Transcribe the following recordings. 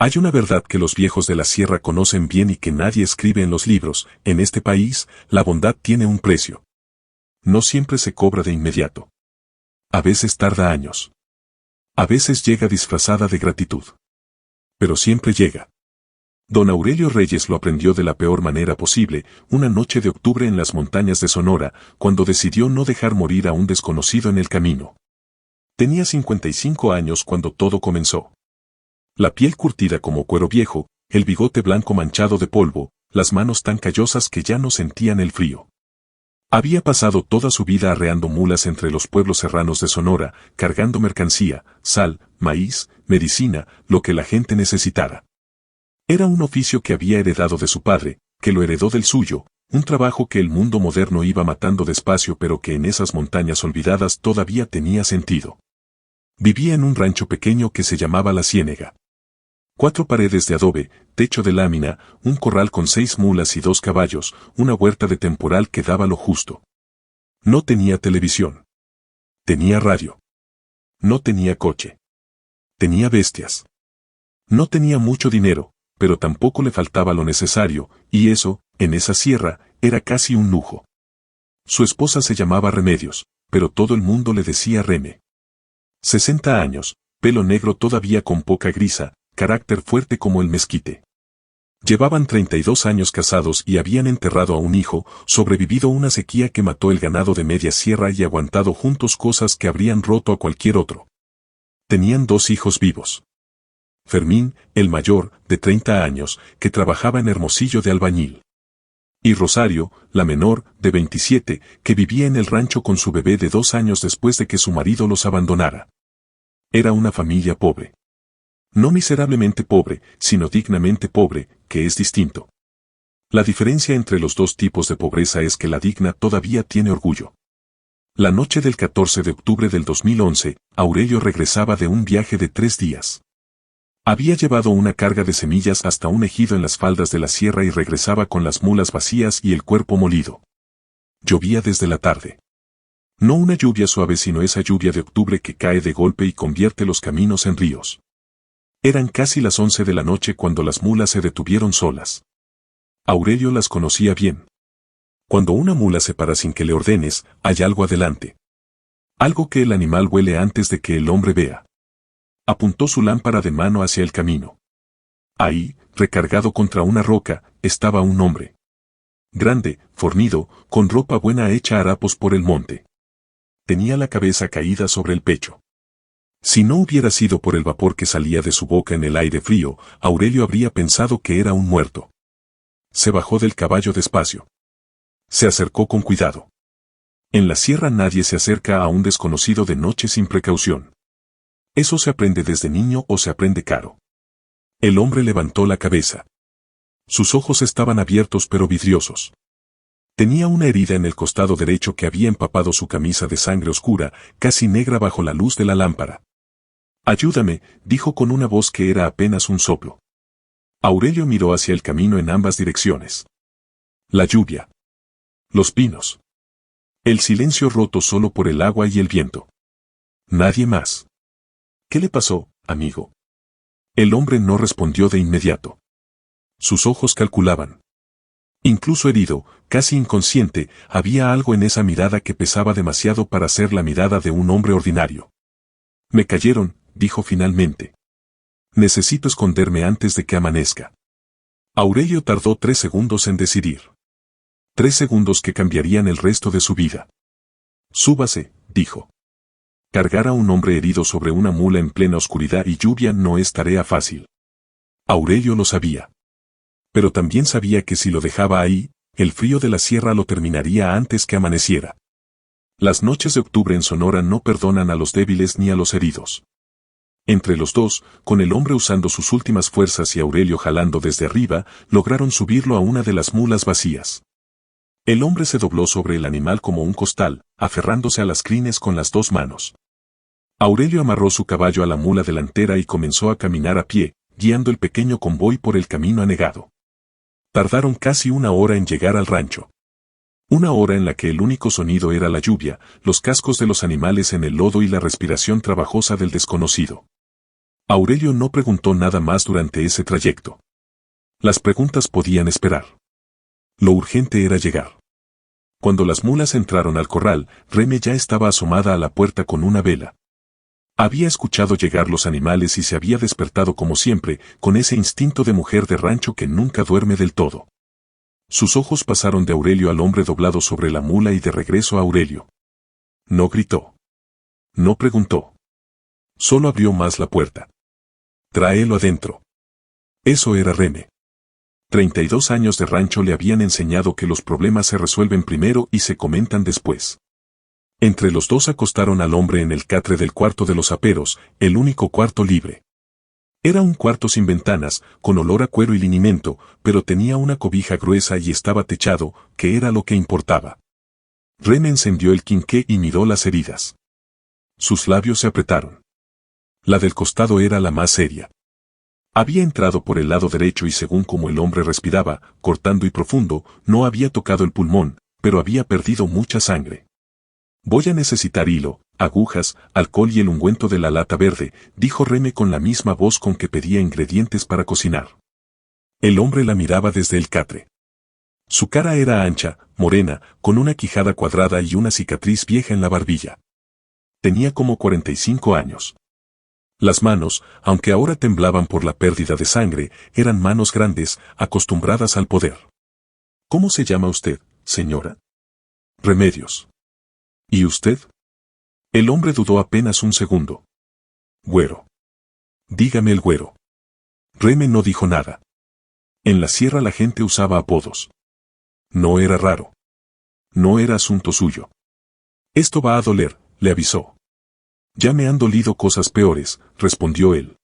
Hay una verdad que los viejos de la sierra conocen bien y que nadie escribe en los libros: en este país, la bondad tiene un precio. No siempre se cobra de inmediato. A veces tarda años. A veces llega disfrazada de gratitud. Pero siempre llega. Don Aurelio Reyes lo aprendió de la peor manera posible, una noche de octubre en las montañas de Sonora, cuando decidió no dejar morir a un desconocido en el camino. Tenía 55 años cuando todo comenzó. La piel curtida como cuero viejo, el bigote blanco manchado de polvo, las manos tan callosas que ya no sentían el frío. Había pasado toda su vida arreando mulas entre los pueblos serranos de Sonora, cargando mercancía, sal, maíz, medicina, lo que la gente necesitara. Era un oficio que había heredado de su padre, que lo heredó del suyo, un trabajo que el mundo moderno iba matando despacio pero que en esas montañas olvidadas todavía tenía sentido. Vivía en un rancho pequeño que se llamaba La Ciénega. 4 paredes de adobe, techo de lámina, un corral con 6 mulas y 2 caballos, una huerta de temporal que daba lo justo. No tenía televisión. Tenía radio. No tenía coche. Tenía bestias. No tenía mucho dinero, pero tampoco le faltaba lo necesario, y eso, en esa sierra, era casi un lujo. Su esposa se llamaba Remedios, pero todo el mundo le decía Reme. 60 años, pelo negro todavía con poca grisa, carácter fuerte como el mezquite. Llevaban 32 años casados y habían enterrado a un hijo, sobrevivido una sequía que mató el ganado de media sierra y aguantado juntos cosas que habrían roto a cualquier otro. Tenían 2 hijos vivos. Fermín, el mayor, de 30 años, que trabajaba en Hermosillo de albañil. Y Rosario, la menor, de 27, que vivía en el rancho con su bebé de 2 años después de que su marido los abandonara. Era una familia pobre. No miserablemente pobre, sino dignamente pobre, que es distinto. La diferencia entre los dos tipos de pobreza es que la digna todavía tiene orgullo. La noche del 14 de octubre del 2011, Aurelio regresaba de un viaje de 3 días. Había llevado una carga de semillas hasta un ejido en las faldas de la sierra y regresaba con las mulas vacías y el cuerpo molido. Llovía desde la tarde. No una lluvia suave sino esa lluvia de octubre que cae de golpe y convierte los caminos en ríos. Eran casi las 11 de la noche cuando las mulas se detuvieron solas. Aurelio las conocía bien. Cuando una mula se para sin que le ordenes, hay algo adelante. Algo que el animal huele antes de que el hombre vea. Apuntó su lámpara de mano hacia el camino. Ahí, recargado contra una roca, estaba un hombre. Grande, fornido, con ropa buena hecha harapos por el monte. Tenía la cabeza caída sobre el pecho. Si no hubiera sido por el vapor que salía de su boca en el aire frío, Aurelio habría pensado que era un muerto. Se bajó del caballo despacio. Se acercó con cuidado. En la sierra nadie se acerca a un desconocido de noche sin precaución. Eso se aprende desde niño o se aprende caro. El hombre levantó la cabeza. Sus ojos estaban abiertos pero vidriosos. Tenía una herida en el costado derecho que había empapado su camisa de sangre oscura, casi negra bajo la luz de la lámpara. «Ayúdame», dijo con una voz que era apenas un soplo. Aurelio miró hacia el camino en ambas direcciones. La lluvia. Los pinos. El silencio roto solo por el agua y el viento. Nadie más. «¿Qué le pasó, amigo?». El hombre no respondió de inmediato. Sus ojos calculaban. Incluso herido, casi inconsciente, había algo en esa mirada que pesaba demasiado para ser la mirada de un hombre ordinario. «Me cayeron», dijo finalmente. «Necesito esconderme antes de que amanezca». Aurelio tardó 3 segundos en decidir. 3 segundos que cambiarían el resto de su vida. «Súbase», dijo. Cargar a un hombre herido sobre una mula en plena oscuridad y lluvia no es tarea fácil. Aurelio lo sabía. Pero también sabía que si lo dejaba ahí, el frío de la sierra lo terminaría antes que amaneciera. Las noches de octubre en Sonora no perdonan a los débiles ni a los heridos. Entre los dos, con el hombre usando sus últimas fuerzas y Aurelio jalando desde arriba, lograron subirlo a una de las mulas vacías. El hombre se dobló sobre el animal como un costal, aferrándose a las crines con las 2 manos. Aurelio amarró su caballo a la mula delantera y comenzó a caminar a pie, guiando el pequeño convoy por el camino anegado. Tardaron casi 1 hora en llegar al rancho. 1 hora en la que el único sonido era la lluvia, los cascos de los animales en el lodo y la respiración trabajosa del desconocido. Aurelio no preguntó nada más durante ese trayecto. Las preguntas podían esperar. Lo urgente era llegar. Cuando las mulas entraron al corral, Reme ya estaba asomada a la puerta con una vela. Había escuchado llegar los animales y se había despertado como siempre, con ese instinto de mujer de rancho que nunca duerme del todo. Sus ojos pasaron de Aurelio al hombre doblado sobre la mula y de regreso a Aurelio. No gritó. No preguntó. Solo abrió más la puerta. Tráelo adentro. Eso era Reme. 32 años de rancho le habían enseñado que los problemas se resuelven primero y se comentan después. Entre los dos acostaron al hombre en el catre del cuarto de los aperos, el único cuarto libre. Era un cuarto sin ventanas, con olor a cuero y linimento, pero tenía una cobija gruesa y estaba techado, que era lo que importaba. Reme encendió el quinqué y miró las heridas. Sus labios se apretaron. La del costado era la más seria. Había entrado por el lado derecho y según como el hombre respiraba, cortando y profundo, no había tocado el pulmón, pero había perdido mucha sangre. Voy a necesitar hilo, agujas, alcohol y el ungüento de la lata verde, dijo Reme con la misma voz con que pedía ingredientes para cocinar. El hombre la miraba desde el catre. Su cara era ancha, morena, con una quijada cuadrada y una cicatriz vieja en la barbilla. Tenía como 45 años. Las manos, aunque ahora temblaban por la pérdida de sangre, eran manos grandes, acostumbradas al poder. ¿Cómo se llama usted, señora? Remedios. ¿Y usted? El hombre dudó apenas un segundo. Güero. Dígame el güero. Reme no dijo nada. En la sierra la gente usaba apodos. No era raro. No era asunto suyo. Esto va a doler, le avisó. Ya me han dolido cosas peores, respondió él.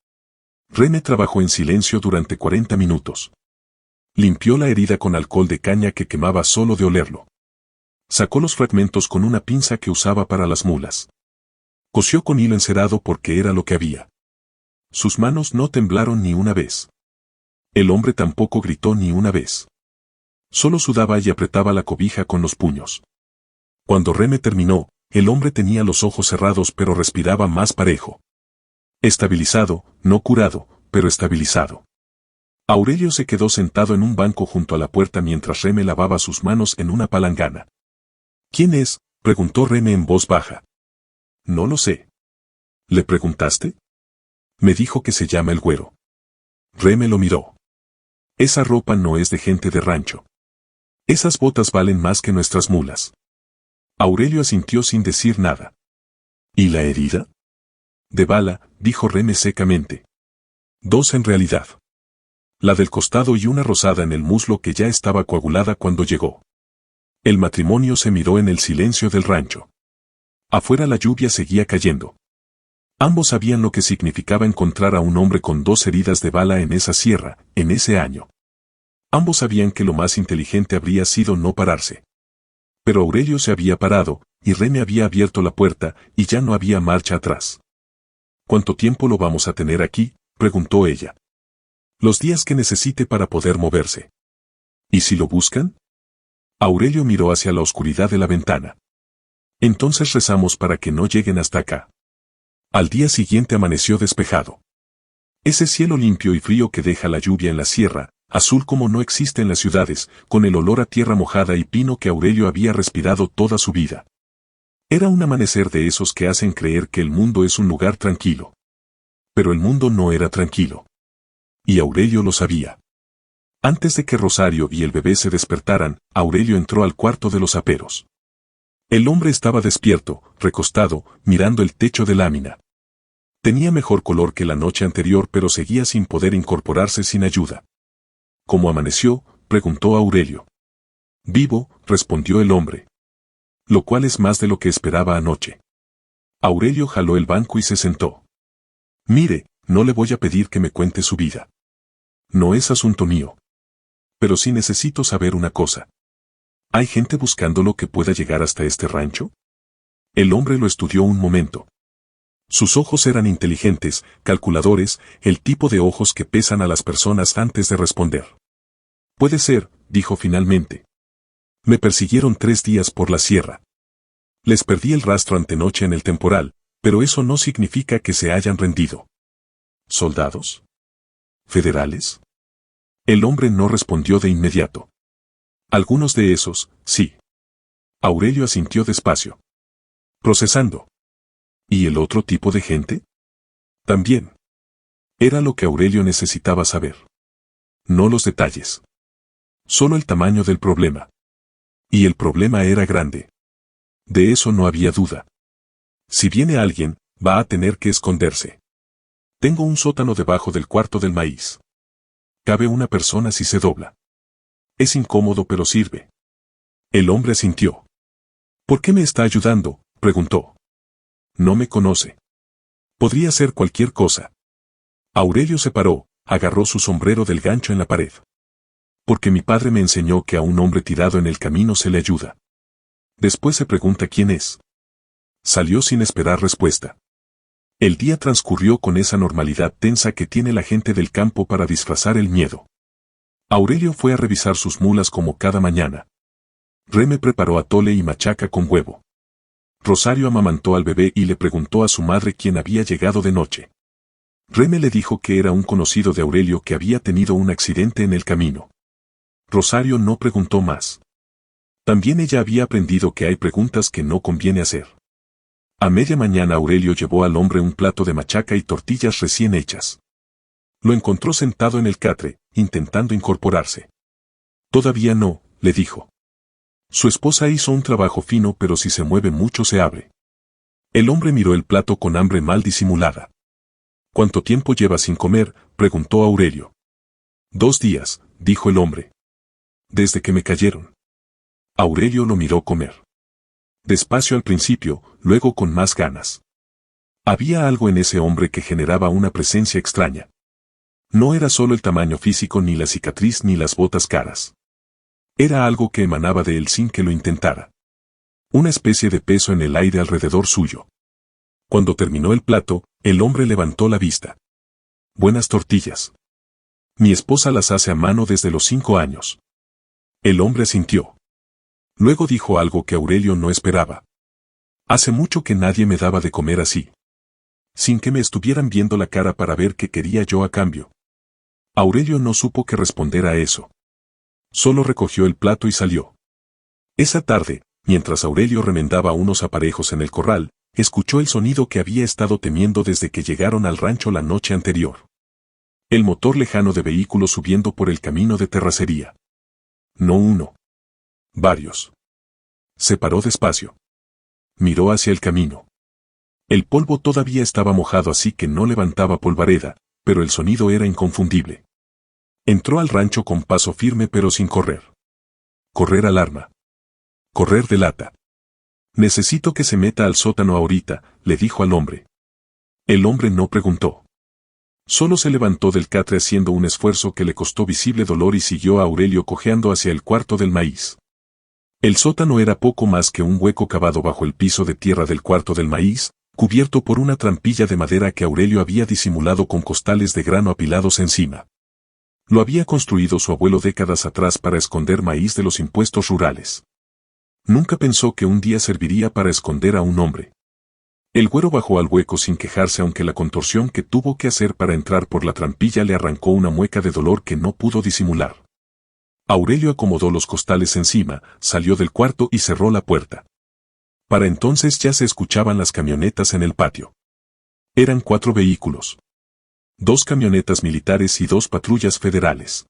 Reme trabajó en silencio durante 40 minutos. Limpió la herida con alcohol de caña que quemaba solo de olerlo. Sacó los fragmentos con una pinza que usaba para las mulas. Cosió con hilo encerado porque era lo que había. Sus manos no temblaron ni una vez. El hombre tampoco gritó ni una vez. Solo sudaba y apretaba la cobija con los puños. Cuando Reme terminó, el hombre tenía los ojos cerrados pero respiraba más parejo. Estabilizado, no curado, pero estabilizado. Aurelio se quedó sentado en un banco junto a la puerta mientras Reme lavaba sus manos en una palangana. ¿Quién es?, preguntó Reme en voz baja. No lo sé. ¿Le preguntaste? Me dijo que se llama el güero. Reme lo miró. Esa ropa no es de gente de rancho. Esas botas valen más que nuestras mulas. Aurelio asintió sin decir nada. ¿Y la herida? De bala, dijo Reme secamente. 2 en realidad. La del costado y una rosada en el muslo que ya estaba coagulada cuando llegó. El matrimonio se miró en el silencio del rancho. Afuera la lluvia seguía cayendo. Ambos sabían lo que significaba encontrar a un hombre con 2 heridas de bala en esa sierra, en ese año. Ambos sabían que lo más inteligente habría sido no pararse. Pero Aurelio se había parado, y Reme había abierto la puerta, y ya no había marcha atrás. ¿Cuánto tiempo lo vamos a tener aquí?, preguntó ella. Los días que necesite para poder moverse. ¿Y si lo buscan? Aurelio miró hacia la oscuridad de la ventana. Entonces rezamos para que no lleguen hasta acá. Al día siguiente amaneció despejado. Ese cielo limpio y frío que deja la lluvia en la sierra, azul como no existe en las ciudades, con el olor a tierra mojada y pino que Aurelio había respirado toda su vida. Era un amanecer de esos que hacen creer que el mundo es un lugar tranquilo. Pero el mundo no era tranquilo. Y Aurelio lo sabía. Antes de que Rosario y el bebé se despertaran, Aurelio entró al cuarto de los aperos. El hombre estaba despierto, recostado, mirando el techo de lámina. Tenía mejor color que la noche anterior pero seguía sin poder incorporarse sin ayuda. ¿Cómo amaneció?, preguntó Aurelio. Vivo, respondió el hombre. Lo cual es más de lo que esperaba anoche. Aurelio jaló el banco y se sentó. Mire, no le voy a pedir que me cuente su vida. No es asunto mío. Pero sí necesito saber una cosa. ¿Hay gente buscándolo que pueda llegar hasta este rancho? El hombre lo estudió un momento. Sus ojos eran inteligentes, calculadores, el tipo de ojos que pesan a las personas antes de responder. Puede ser, dijo finalmente. Me persiguieron 3 días por la sierra. Les perdí el rastro antenoche en el temporal, pero eso no significa que se hayan rendido. ¿Soldados? ¿Federales? El hombre no respondió de inmediato. Algunos de esos, sí. Aurelio asintió despacio. Procesando. ¿Y el otro tipo de gente? También. Era lo que Aurelio necesitaba saber. No los detalles. Solo el tamaño del problema. Y el problema era grande. De eso no había duda. Si viene alguien, va a tener que esconderse. Tengo un sótano debajo del cuarto del maíz. Cabe una persona si se dobla. Es incómodo pero sirve. El hombre asintió. ¿Por qué me está ayudando?, preguntó. No me conoce. Podría ser cualquier cosa. Aurelio se paró, agarró su sombrero del gancho en la pared. Porque mi padre me enseñó que a un hombre tirado en el camino se le ayuda. Después se pregunta quién es. Salió sin esperar respuesta. El día transcurrió con esa normalidad tensa que tiene la gente del campo para disfrazar el miedo. Aurelio fue a revisar sus mulas como cada mañana. Reme preparó atole y machaca con huevo. Rosario amamantó al bebé y le preguntó a su madre quién había llegado de noche. Reme le dijo que era un conocido de Aurelio que había tenido un accidente en el camino. Rosario no preguntó más. También ella había aprendido que hay preguntas que no conviene hacer. A media mañana Aurelio llevó al hombre un plato de machaca y tortillas recién hechas. Lo encontró sentado en el catre, intentando incorporarse. Todavía no, le dijo. Su esposa hizo un trabajo fino, pero si se mueve mucho se abre. El hombre miró el plato con hambre mal disimulada. ¿Cuánto tiempo lleva sin comer?, preguntó Aurelio. 2 días, dijo el hombre. Desde que me cayeron. Aurelio lo miró comer. Despacio al principio, luego con más ganas. Había algo en ese hombre que generaba una presencia extraña. No era solo el tamaño físico ni la cicatriz ni las botas caras. Era algo que emanaba de él sin que lo intentara. Una especie de peso en el aire alrededor suyo. Cuando terminó el plato, el hombre levantó la vista. Buenas tortillas. Mi esposa las hace a mano desde los 5 años. El hombre asintió. Luego dijo algo que Aurelio no esperaba. Hace mucho que nadie me daba de comer así. Sin que me estuvieran viendo la cara para ver qué quería yo a cambio. Aurelio no supo qué responder a eso. Solo recogió el plato y salió. Esa tarde, mientras Aurelio remendaba unos aparejos en el corral, escuchó el sonido que había estado temiendo desde que llegaron al rancho la noche anterior. El motor lejano de vehículos subiendo por el camino de terracería. No uno. Varios. Se paró despacio. Miró hacia el camino. El polvo todavía estaba mojado, así que no levantaba polvareda, pero el sonido era inconfundible. Entró al rancho con paso firme pero sin correr. Correr alarma. Correr delata. Necesito que se meta al sótano ahorita, le dijo al hombre. El hombre no preguntó. Solo se levantó del catre haciendo un esfuerzo que le costó visible dolor y siguió a Aurelio cojeando hacia el cuarto del maíz. El sótano era poco más que un hueco cavado bajo el piso de tierra del cuarto del maíz, cubierto por una trampilla de madera que Aurelio había disimulado con costales de grano apilados encima. Lo había construido su abuelo décadas atrás para esconder maíz de los impuestos rurales. Nunca pensó que un día serviría para esconder a un hombre. El güero bajó al hueco sin quejarse, aunque la contorsión que tuvo que hacer para entrar por la trampilla le arrancó una mueca de dolor que no pudo disimular. Aurelio acomodó los costales encima, salió del cuarto y cerró la puerta. Para entonces ya se escuchaban las camionetas en el patio. Eran 4 vehículos. 2 camionetas militares y 2 patrullas federales.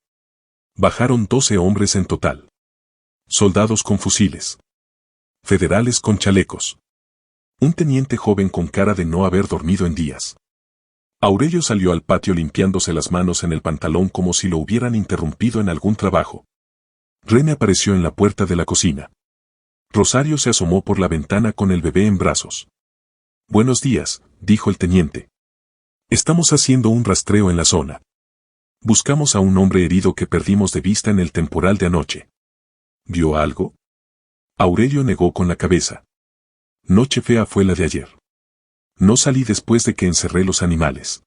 Bajaron 12 hombres en total. Soldados con fusiles. Federales con chalecos. Un teniente joven con cara de no haber dormido en días. Aurelio salió al patio limpiándose las manos en el pantalón como si lo hubieran interrumpido en algún trabajo. Rene apareció en la puerta de la cocina. Rosario se asomó por la ventana con el bebé en brazos. Buenos días, dijo el teniente. Estamos haciendo un rastreo en la zona. Buscamos a un hombre herido que perdimos de vista en el temporal de anoche. ¿Vio algo? Aurelio negó con la cabeza. Noche fea fue la de ayer. No salí después de que encerré los animales.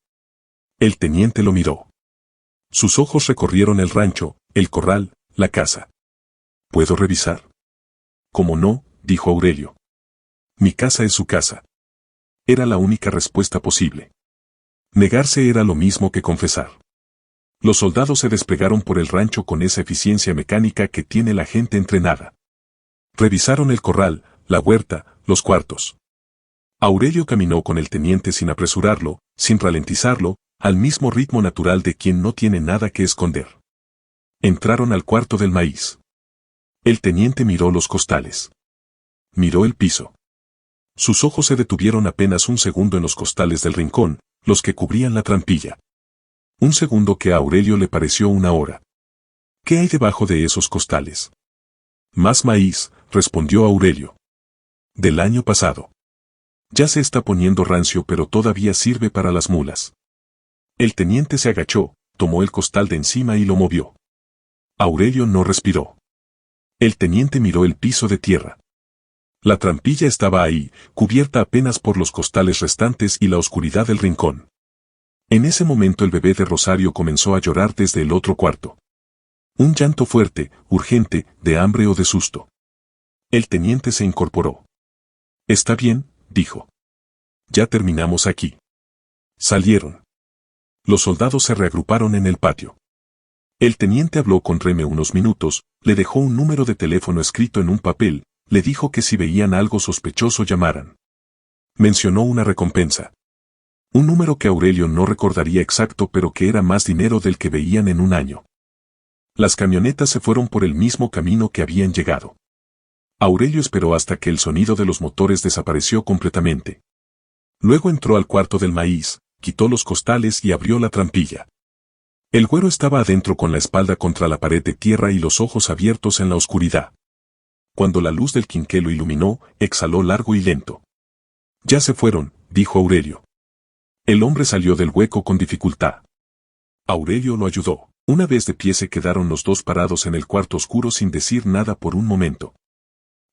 El teniente lo miró. Sus ojos recorrieron el rancho, el corral, la casa. ¿Puedo revisar? ¿Cómo no?, dijo Aurelio. Mi casa es su casa. Era la única respuesta posible. Negarse era lo mismo que confesar. Los soldados se desplegaron por el rancho con esa eficiencia mecánica que tiene la gente entrenada. Revisaron el corral, la huerta, los cuartos. Aurelio caminó con el teniente sin apresurarlo, sin ralentizarlo, al mismo ritmo natural de quien no tiene nada que esconder. Entraron al cuarto del maíz. El teniente miró los costales. Miró el piso. Sus ojos se detuvieron apenas un segundo en los costales del rincón, los que cubrían la trampilla. Un segundo que a Aurelio le pareció una hora. ¿Qué hay debajo de esos costales? Más maíz, respondió Aurelio. Del año pasado. Ya se está poniendo rancio, pero todavía sirve para las mulas. El teniente se agachó, tomó el costal de encima y lo movió. Aurelio no respiró. El teniente miró el piso de tierra. La trampilla estaba ahí, cubierta apenas por los costales restantes y la oscuridad del rincón. En ese momento el bebé de Rosario comenzó a llorar desde el otro cuarto. Un llanto fuerte, urgente, de hambre o de susto. El teniente se incorporó. Está bien, dijo. Ya terminamos aquí. Salieron. Los soldados se reagruparon en el patio. El teniente habló con Reme unos minutos, le dejó un número de teléfono escrito en un papel, le dijo que si veían algo sospechoso llamaran. Mencionó una recompensa. Un número que Aurelio no recordaría exacto, pero que era más dinero del que veían en un año. Las camionetas se fueron por el mismo camino que habían llegado. Aurelio esperó hasta que el sonido de los motores desapareció completamente. Luego entró al cuarto del maíz, quitó los costales y abrió la trampilla. El güero estaba adentro con la espalda contra la pared de tierra y los ojos abiertos en la oscuridad. Cuando la luz del quinqué lo iluminó, exhaló largo y lento. Ya se fueron, dijo Aurelio. El hombre salió del hueco con dificultad. Aurelio lo ayudó. Una vez de pie se quedaron los dos parados en el cuarto oscuro sin decir nada por un momento.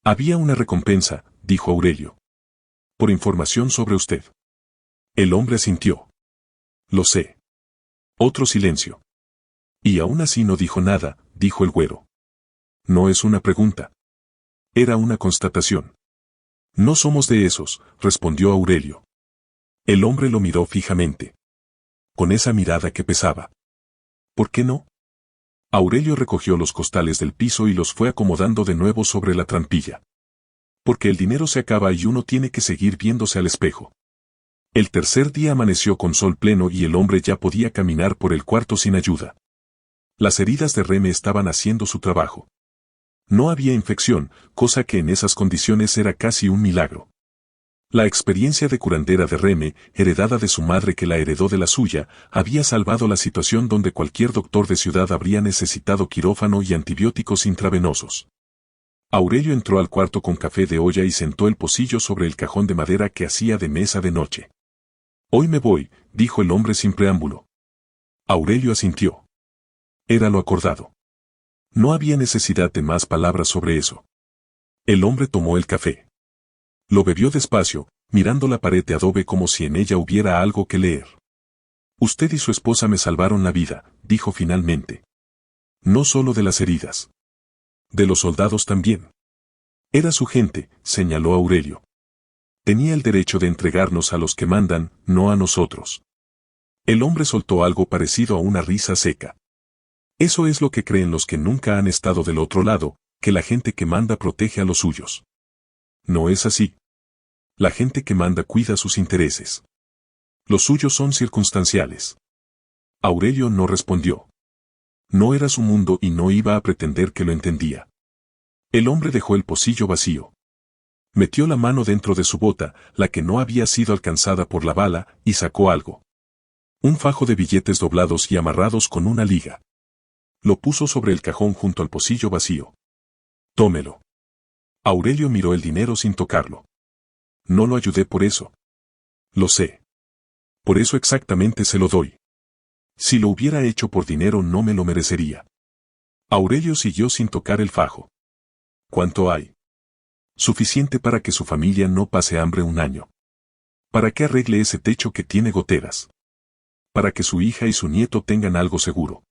Había una recompensa, dijo Aurelio. Por información sobre usted. El hombre asintió. Lo sé. Otro silencio. Y aún así no dijo nada, dijo el güero. No es una pregunta. Era una constatación. No somos de esos, respondió Aurelio. El hombre lo miró fijamente. Con esa mirada que pesaba. ¿Por qué no? Aurelio recogió los costales del piso y los fue acomodando de nuevo sobre la trampilla. Porque el dinero se acaba y uno tiene que seguir viéndose al espejo. El tercer día amaneció con sol pleno y el hombre ya podía caminar por el cuarto sin ayuda. Las heridas de Reme estaban haciendo su trabajo. No había infección, cosa que en esas condiciones era casi un milagro. La experiencia de curandera de Reme, heredada de su madre que la heredó de la suya, había salvado la situación donde cualquier doctor de ciudad habría necesitado quirófano y antibióticos intravenosos. Aurelio entró al cuarto con café de olla y sentó el pocillo sobre el cajón de madera que hacía de mesa de noche. Hoy me voy, dijo el hombre sin preámbulo. Aurelio asintió. Era lo acordado. No había necesidad de más palabras sobre eso. El hombre tomó el café. Lo bebió despacio, mirando la pared de adobe como si en ella hubiera algo que leer. Usted y su esposa me salvaron la vida, dijo finalmente. No solo de las heridas. De los soldados también. Era su gente, señaló Aurelio. Tenía el derecho de entregarnos a los que mandan, no a nosotros. El hombre soltó algo parecido a una risa seca. Eso es lo que creen los que nunca han estado del otro lado, que la gente que manda protege a los suyos. No es así. La gente que manda cuida sus intereses. Los suyos son circunstanciales. Aurelio no respondió. No era su mundo y no iba a pretender que lo entendía. El hombre dejó el pocillo vacío. Metió la mano dentro de su bota, la que no había sido alcanzada por la bala, y sacó algo. Un fajo de billetes doblados y amarrados con una liga. Lo puso sobre el cajón junto al pocillo vacío. Tómelo. Aurelio miró el dinero sin tocarlo. No lo ayudé por eso. Lo sé. Por eso exactamente se lo doy. Si lo hubiera hecho por dinero no me lo merecería. Aurelio siguió sin tocar el fajo. ¿Cuánto hay? Suficiente para que su familia no pase hambre un año. Para que arregle ese techo que tiene goteras. Para que su hija y su nieto tengan algo seguro.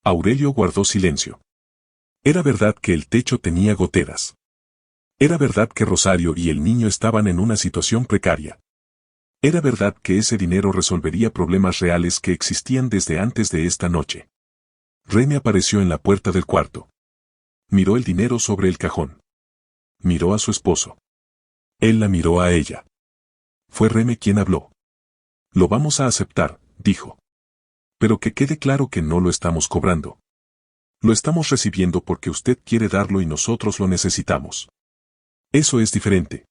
Aurelio guardó silencio. Era verdad que el techo tenía goteras. Era verdad que Rosario y el niño estaban en una situación precaria. Era verdad que ese dinero resolvería problemas reales que existían desde antes de esta noche. Remy apareció en la puerta del cuarto. Miró el dinero sobre el cajón. Miró a su esposo. Él la miró a ella. Fue Remy quien habló. Lo vamos a aceptar, dijo. Pero que quede claro que no lo estamos cobrando. Lo estamos recibiendo porque usted quiere darlo y nosotros lo necesitamos. Eso es diferente.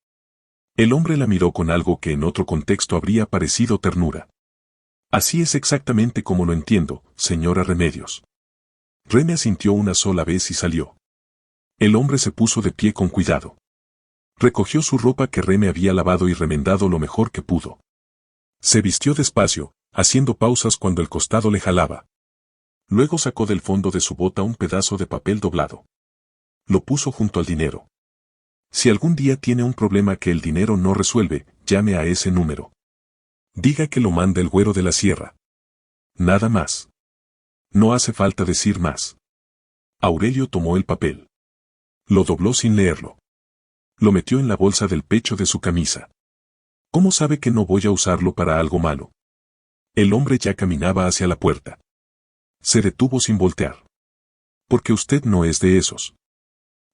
El hombre la miró con algo que en otro contexto habría parecido ternura. Así es exactamente como lo entiendo, señora Remedios. Remy asintió una sola vez y salió. El hombre se puso de pie con cuidado. Recogió su ropa que Remy había lavado y remendado lo mejor que pudo. Se vistió despacio, haciendo pausas cuando el costado le jalaba. Luego sacó del fondo de su bota un pedazo de papel doblado. Lo puso junto al dinero. Si algún día tiene un problema que el dinero no resuelve, llame a ese número. Diga que lo manda el Güero de la Sierra. Nada más. No hace falta decir más. Aurelio tomó el papel. Lo dobló sin leerlo. Lo metió en la bolsa del pecho de su camisa. ¿Cómo sabe que no voy a usarlo para algo malo? El hombre ya caminaba hacia la puerta. Se detuvo sin voltear. Porque usted no es de esos.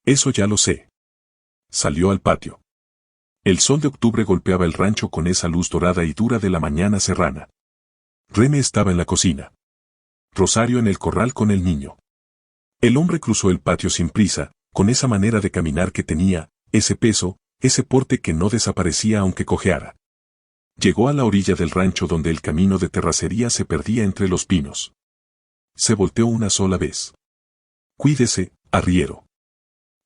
Eso ya lo sé. Salió al patio. El sol de octubre golpeaba el rancho con esa luz dorada y dura de la mañana serrana. Remy estaba en la cocina. Rosario en el corral con el niño. El hombre cruzó el patio sin prisa, con esa manera de caminar que tenía, ese peso, ese porte que no desaparecía aunque cojeara. Llegó a la orilla del rancho donde el camino de terracería se perdía entre los pinos. Se volteó una sola vez. Cuídese, arriero.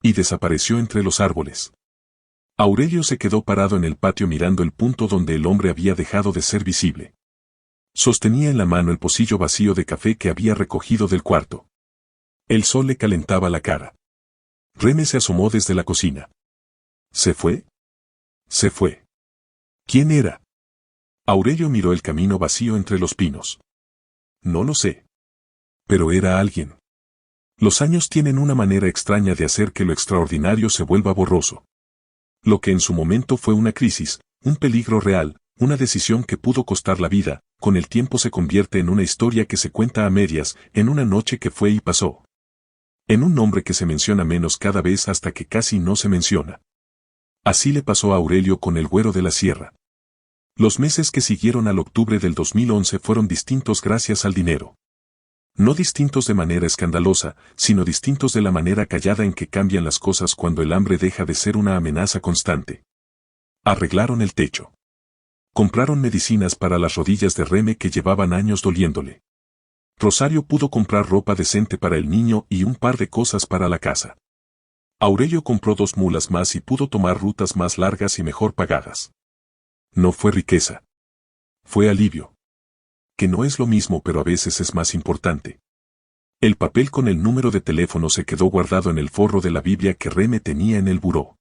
Y desapareció entre los árboles. Aurelio se quedó parado en el patio mirando el punto donde el hombre había dejado de ser visible. Sostenía en la mano el pocillo vacío de café que había recogido del cuarto. El sol le calentaba la cara. Remy se asomó desde la cocina. ¿Se fue? Se fue. ¿Quién era? Aurelio miró el camino vacío entre los pinos. No lo sé. Pero era alguien. Los años tienen una manera extraña de hacer que lo extraordinario se vuelva borroso. Lo que en su momento fue una crisis, un peligro real, una decisión que pudo costar la vida, con el tiempo se convierte en una historia que se cuenta a medias, en una noche que fue y pasó. En un nombre que se menciona menos cada vez hasta que casi no se menciona. Así le pasó a Aurelio con el Güero de la Sierra. Los meses que siguieron al octubre del 2011 fueron distintos gracias al dinero. No distintos de manera escandalosa, sino distintos de la manera callada en que cambian las cosas cuando el hambre deja de ser una amenaza constante. Arreglaron el techo. Compraron medicinas para las rodillas de Remy que llevaban años doliéndole. Rosario pudo comprar ropa decente para el niño y un par de cosas para la casa. Aurelio compró 2 mulas más y pudo tomar rutas más largas y mejor pagadas. No fue riqueza. Fue alivio. Que no es lo mismo pero a veces es más importante. El papel con el número de teléfono se quedó guardado en el forro de la Biblia que Remy tenía en el buró.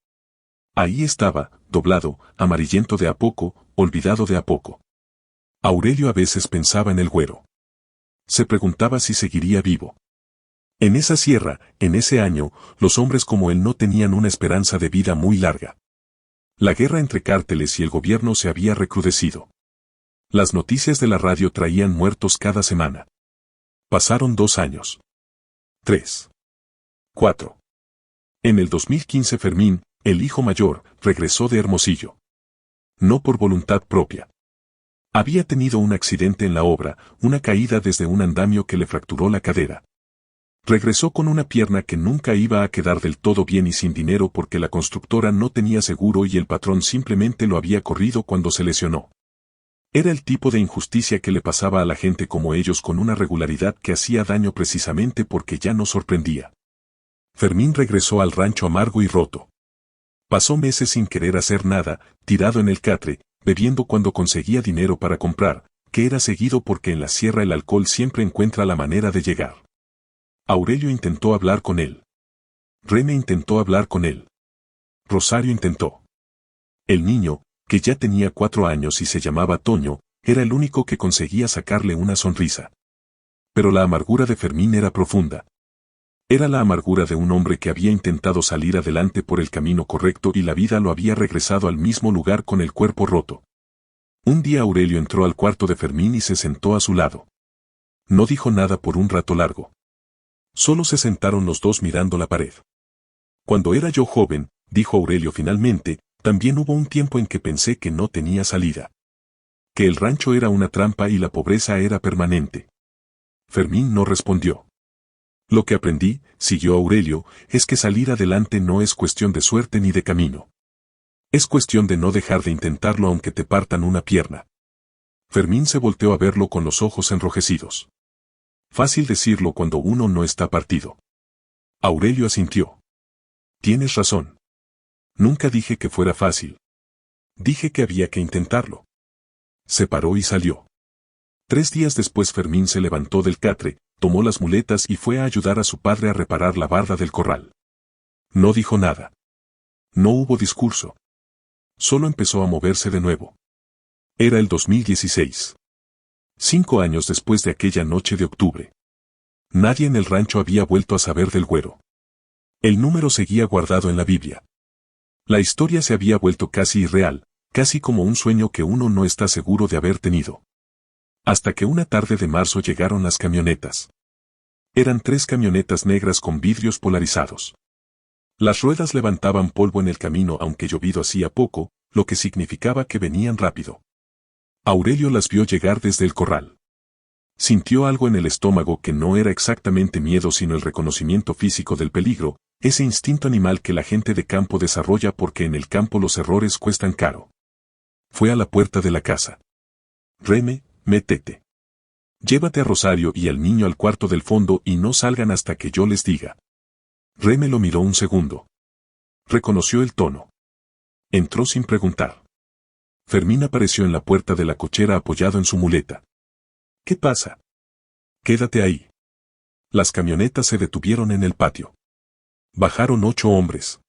Ahí estaba, doblado, amarillento de a poco, olvidado de a poco. Aurelio a veces pensaba en el Güero. Se preguntaba si seguiría vivo. En esa sierra, en ese año, los hombres como él no tenían una esperanza de vida muy larga. La guerra entre cárteles y el gobierno se había recrudecido. Las noticias de la radio traían muertos cada semana. Pasaron 2 años. 3. 4. En el 2015 Fermín, el hijo mayor, regresó de Hermosillo. No por voluntad propia. Había tenido un accidente en la obra, una caída desde un andamio que le fracturó la cadera. Regresó con una pierna que nunca iba a quedar del todo bien y sin dinero porque la constructora no tenía seguro y el patrón simplemente lo había corrido cuando se lesionó. Era el tipo de injusticia que le pasaba a la gente como ellos con una regularidad que hacía daño precisamente porque ya no sorprendía. Fermín regresó al rancho amargo y roto. Pasó meses sin querer hacer nada, tirado en el catre, bebiendo cuando conseguía dinero para comprar, que era seguido porque en la sierra el alcohol siempre encuentra la manera de llegar. Aurelio intentó hablar con él. Remy intentó hablar con él. Rosario intentó. El niño, que ya tenía 4 años y se llamaba Toño, era el único que conseguía sacarle una sonrisa. Pero la amargura de Fermín era profunda. Era la amargura de un hombre que había intentado salir adelante por el camino correcto y la vida lo había regresado al mismo lugar con el cuerpo roto. Un día Aurelio entró al cuarto de Fermín y se sentó a su lado. No dijo nada por un rato largo. Solo se sentaron los dos mirando la pared. Cuando era yo joven, dijo Aurelio finalmente, también hubo un tiempo en que pensé que no tenía salida. Que el rancho era una trampa y la pobreza era permanente. Fermín no respondió. Lo que aprendí, siguió Aurelio, es que salir adelante no es cuestión de suerte ni de camino. Es cuestión de no dejar de intentarlo aunque te partan una pierna. Fermín se volteó a verlo con los ojos enrojecidos. Fácil decirlo cuando uno no está partido. Aurelio asintió. Tienes razón. Nunca dije que fuera fácil. Dije que había que intentarlo. Se paró y salió. 3 días después Fermín se levantó del catre, tomó las muletas y fue a ayudar a su padre a reparar la barda del corral. No dijo nada. No hubo discurso. Solo empezó a moverse de nuevo. Era el 2016. 5 años después de aquella noche de octubre. Nadie en el rancho había vuelto a saber del güero. El número seguía guardado en la Biblia. La historia se había vuelto casi irreal, casi como un sueño que uno no está seguro de haber tenido. Hasta que una tarde de marzo llegaron las camionetas. Eran 3 camionetas negras con vidrios polarizados. Las ruedas levantaban polvo en el camino aunque llovido hacía poco, lo que significaba que venían rápido. Aurelio las vio llegar desde el corral. Sintió algo en el estómago que no era exactamente miedo sino el reconocimiento físico del peligro, ese instinto animal que la gente de campo desarrolla porque en el campo los errores cuestan caro. Fue a la puerta de la casa. Reme, métete. Llévate a Rosario y al niño al cuarto del fondo y no salgan hasta que yo les diga. Reme lo miró un segundo. Reconoció el tono. Entró sin preguntar. Fermín apareció en la puerta de la cochera apoyado en su muleta. ¿Qué pasa? Quédate ahí. Las camionetas se detuvieron en el patio. Bajaron 8 hombres.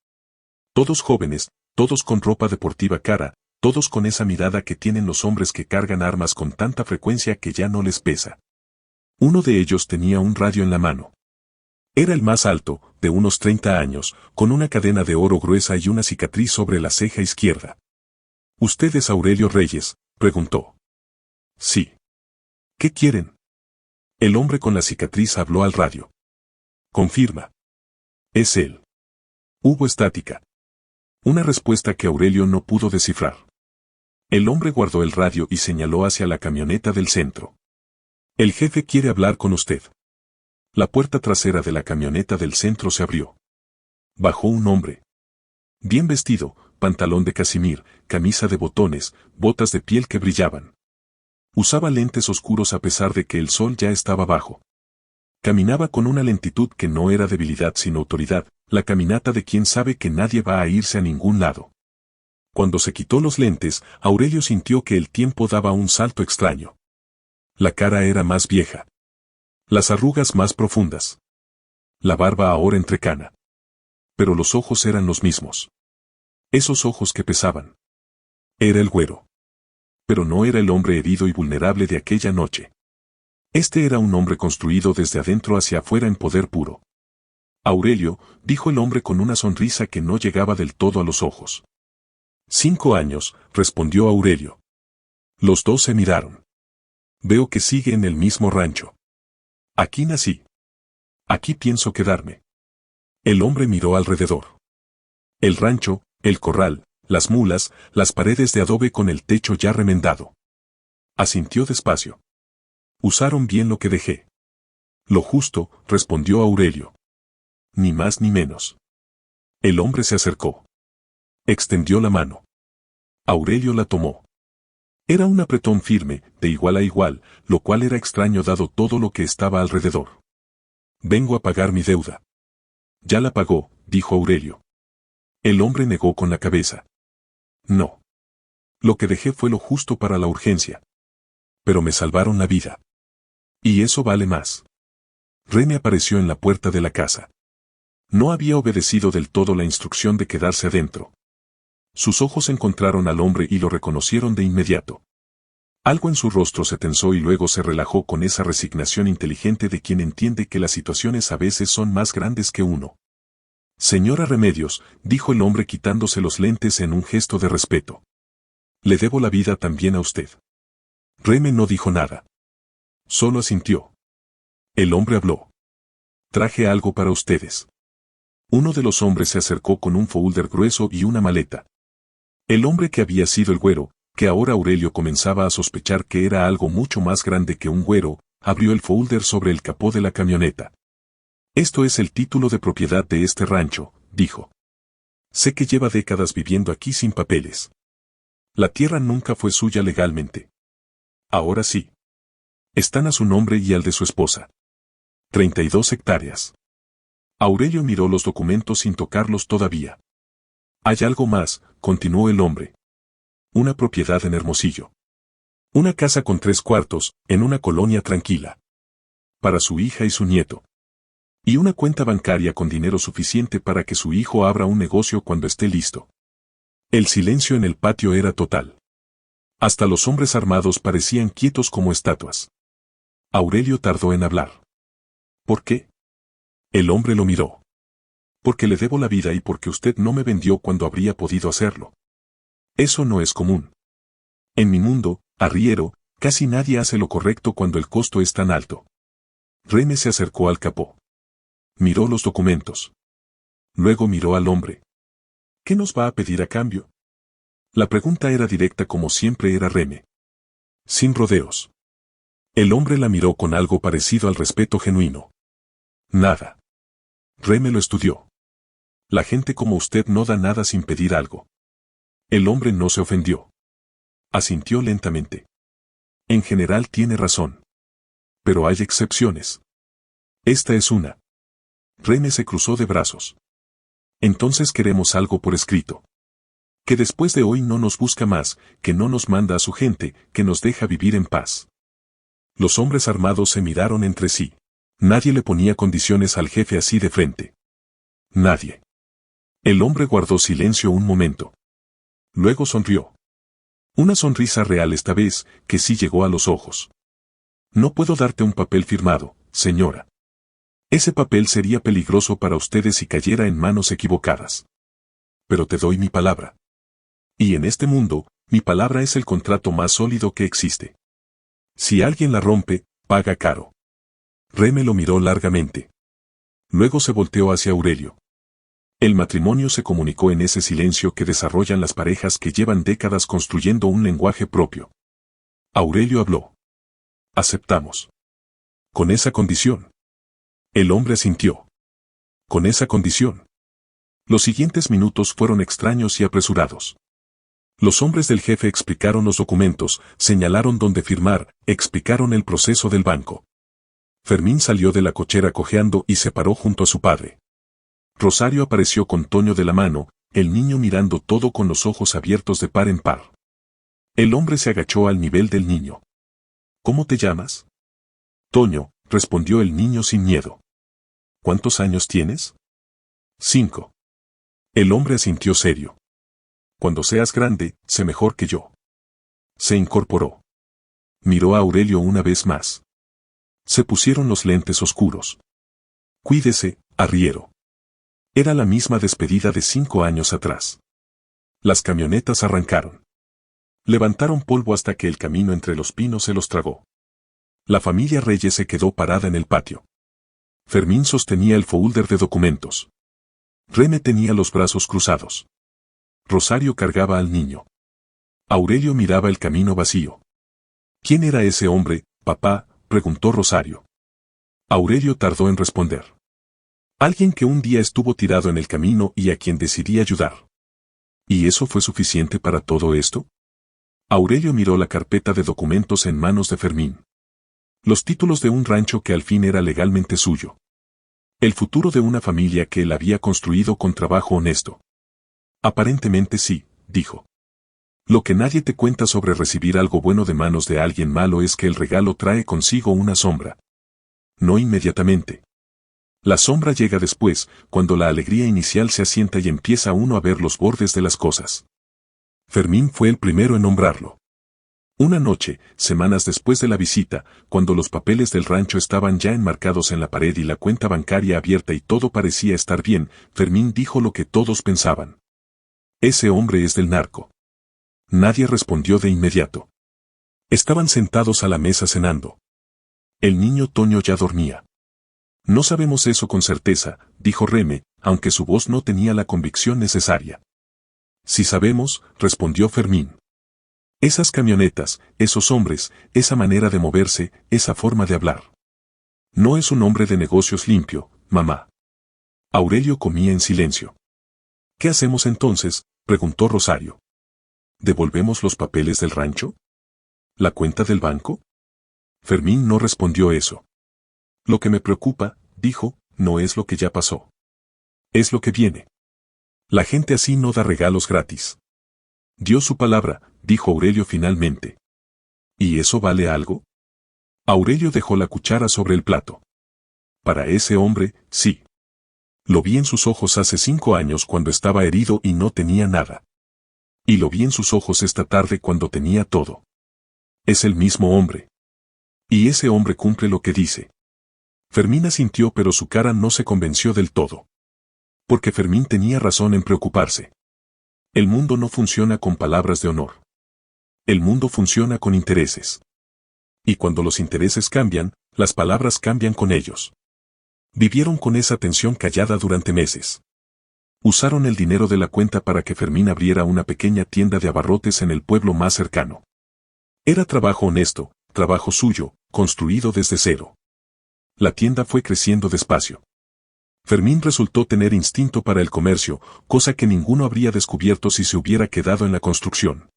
Todos jóvenes, todos con ropa deportiva cara, todos con esa mirada que tienen los hombres que cargan armas con tanta frecuencia que ya no les pesa. Uno de ellos tenía un radio en la mano. Era el más alto, de unos 30 años, con una cadena de oro gruesa y una cicatriz sobre la ceja izquierda. ¿Usted es Aurelio Reyes?, preguntó. Sí. ¿Qué quieren? El hombre con la cicatriz habló al radio. Confirma. Es él. Hubo estática. Una respuesta que Aurelio no pudo descifrar. El hombre guardó el radio y señaló hacia la camioneta del centro. El jefe quiere hablar con usted. La puerta trasera de la camioneta del centro se abrió. Bajó un hombre. Bien vestido, pantalón de casimir, camisa de botones, botas de piel que brillaban. Usaba lentes oscuros a pesar de que el sol ya estaba bajo. Caminaba con una lentitud que no era debilidad sino autoridad, la caminata de quien sabe que nadie va a irse a ningún lado. Cuando se quitó los lentes, Aurelio sintió que el tiempo daba un salto extraño. La cara era más vieja. Las arrugas más profundas. La barba ahora entrecana. Pero los ojos eran los mismos. Esos ojos que pesaban. Era el güero. Pero no era el hombre herido y vulnerable de aquella noche. Este era un hombre construido desde adentro hacia afuera en poder puro. Aurelio, dijo el hombre con una sonrisa que no llegaba del todo a los ojos. 5 años, respondió Aurelio. Los dos se miraron. Veo que sigue en el mismo rancho. Aquí nací. Aquí pienso quedarme. El hombre miró alrededor. El rancho, el corral, las mulas, las paredes de adobe con el techo ya remendado. Asintió despacio. Usaron bien lo que dejé. Lo justo, respondió Aurelio. Ni más ni menos. El hombre se acercó. Extendió la mano. Aurelio la tomó. Era un apretón firme, de igual a igual, lo cual era extraño dado todo lo que estaba alrededor. Vengo a pagar mi deuda. Ya la pagó, dijo Aurelio. El hombre negó con la cabeza. No. Lo que dejé fue lo justo para la urgencia. Pero me salvaron la vida. Y eso vale más. Rene apareció en la puerta de la casa. No había obedecido del todo la instrucción de quedarse adentro. Sus ojos encontraron al hombre y lo reconocieron de inmediato. Algo en su rostro se tensó y luego se relajó con esa resignación inteligente de quien entiende que las situaciones a veces son más grandes que uno. Señora Remedios, dijo el hombre quitándose los lentes en un gesto de respeto. Le debo la vida también a usted. Reme no dijo nada. Solo asintió. El hombre habló. Traje algo para ustedes. Uno de los hombres se acercó con un folder grueso y una maleta. El hombre que había sido el güero, que ahora Aurelio comenzaba a sospechar que era algo mucho más grande que un güero, abrió el folder sobre el capó de la camioneta. Esto es el título de propiedad de este rancho, dijo. Sé que lleva décadas viviendo aquí sin papeles. La tierra nunca fue suya legalmente. Ahora sí. Están a su nombre y al de su esposa. 32 hectáreas. Aurelio miró los documentos sin tocarlos todavía. Hay algo más, continuó el hombre. Una propiedad en Hermosillo. Una casa con 3 cuartos, en una colonia tranquila. Para su hija y su nieto. Y una cuenta bancaria con dinero suficiente para que su hijo abra un negocio cuando esté listo. El silencio en el patio era total. Hasta los hombres armados parecían quietos como estatuas. Aurelio tardó en hablar. ¿Por qué? El hombre lo miró. Porque le debo la vida y porque usted no me vendió cuando habría podido hacerlo. Eso no es común. En mi mundo, arriero, casi nadie hace lo correcto cuando el costo es tan alto. Reme se acercó al capó. Miró los documentos. Luego miró al hombre. ¿Qué nos va a pedir a cambio? La pregunta era directa como siempre era Reme. Sin rodeos. El hombre la miró con algo parecido al respeto genuino. Nada. Reme lo estudió. La gente como usted no da nada sin pedir algo. El hombre no se ofendió. Asintió lentamente. En general tiene razón. Pero hay excepciones. Esta es una. Reme se cruzó de brazos. Entonces queremos algo por escrito. Que después de hoy no nos busca más, que no nos manda a su gente, que nos deja vivir en paz. Los hombres armados se miraron entre sí. Nadie le ponía condiciones al jefe así de frente. Nadie. El hombre guardó silencio un momento. Luego sonrió. Una sonrisa real esta vez, que sí llegó a los ojos. No puedo darte un papel firmado, señora. Ese papel sería peligroso para ustedes si cayera en manos equivocadas. Pero te doy mi palabra. Y en este mundo, mi palabra es el contrato más sólido que existe. Si alguien la rompe, paga caro. Reme lo miró largamente. Luego se volteó hacia Aurelio. El matrimonio se comunicó en ese silencio que desarrollan las parejas que llevan décadas construyendo un lenguaje propio. Aurelio habló. Aceptamos. Con esa condición. El hombre asintió. Con esa condición. Los siguientes minutos fueron extraños y apresurados. Los hombres del jefe explicaron los documentos, señalaron dónde firmar, explicaron el proceso del banco. Fermín salió de la cochera cojeando y se paró junto a su padre. Rosario apareció con Toño de la mano, el niño mirando todo con los ojos abiertos de par en par. El hombre se agachó al nivel del niño. ¿Cómo te llamas? Toño, respondió el niño sin miedo. ¿Cuántos años tienes? 5. El hombre asintió serio. Cuando seas grande, sé mejor que yo. Se incorporó. Miró a Aurelio una vez más. Se pusieron los lentes oscuros. Cuídese, arriero. Era la misma despedida de 5 años atrás. Las camionetas arrancaron. Levantaron polvo hasta que el camino entre los pinos se los tragó. La familia Reyes se quedó parada en el patio. Fermín sostenía el folder de documentos. Reme tenía los brazos cruzados. Rosario cargaba al niño. Aurelio miraba el camino vacío. ¿Quién era ese hombre, papá?, preguntó Rosario. Aurelio tardó en responder. Alguien que un día estuvo tirado en el camino y a quien decidí ayudar. ¿Y eso fue suficiente para todo esto? Aurelio miró la carpeta de documentos en manos de Fermín. Los títulos de un rancho que al fin era legalmente suyo. El futuro de una familia que él había construido con trabajo honesto. Aparentemente sí, dijo. Lo que nadie te cuenta sobre recibir algo bueno de manos de alguien malo es que el regalo trae consigo una sombra. No inmediatamente. La sombra llega después, cuando la alegría inicial se asienta y empieza uno a ver los bordes de las cosas. Fermín fue el primero en nombrarlo. Una noche, semanas después de la visita, cuando los papeles del rancho estaban ya enmarcados en la pared y la cuenta bancaria abierta y todo parecía estar bien, Fermín dijo lo que todos pensaban. Ese hombre es del narco. Nadie respondió de inmediato. Estaban sentados a la mesa cenando. El niño Toño ya dormía. No sabemos eso con certeza, dijo Reme, aunque su voz no tenía la convicción necesaria. Sí sabemos, respondió Fermín. Esas camionetas, esos hombres, esa manera de moverse, esa forma de hablar. No es un hombre de negocios limpio, mamá. Aurelio comía en silencio. ¿Qué hacemos entonces?, preguntó Rosario. ¿Devolvemos los papeles del rancho? ¿La cuenta del banco? Fermín no respondió eso. Lo que me preocupa, dijo, no es lo que ya pasó. Es lo que viene. La gente así no da regalos gratis. Dio su palabra, dijo Aurelio finalmente. ¿Y eso vale algo? Aurelio dejó la cuchara sobre el plato. Para ese hombre, sí. Lo vi en sus ojos hace 5 años cuando estaba herido y no tenía nada. Y lo vi en sus ojos esta tarde cuando tenía todo. Es el mismo hombre. Y ese hombre cumple lo que dice. Fermín asintió, pero su cara no se convenció del todo. Porque Fermín tenía razón en preocuparse. El mundo no funciona con palabras de honor. El mundo funciona con intereses. Y cuando los intereses cambian, las palabras cambian con ellos. Vivieron con esa tensión callada durante meses. Usaron el dinero de la cuenta para que Fermín abriera una pequeña tienda de abarrotes en el pueblo más cercano. Era trabajo honesto, trabajo suyo, construido desde cero. La tienda fue creciendo despacio. Fermín resultó tener instinto para el comercio, cosa que ninguno habría descubierto si se hubiera quedado en la construcción.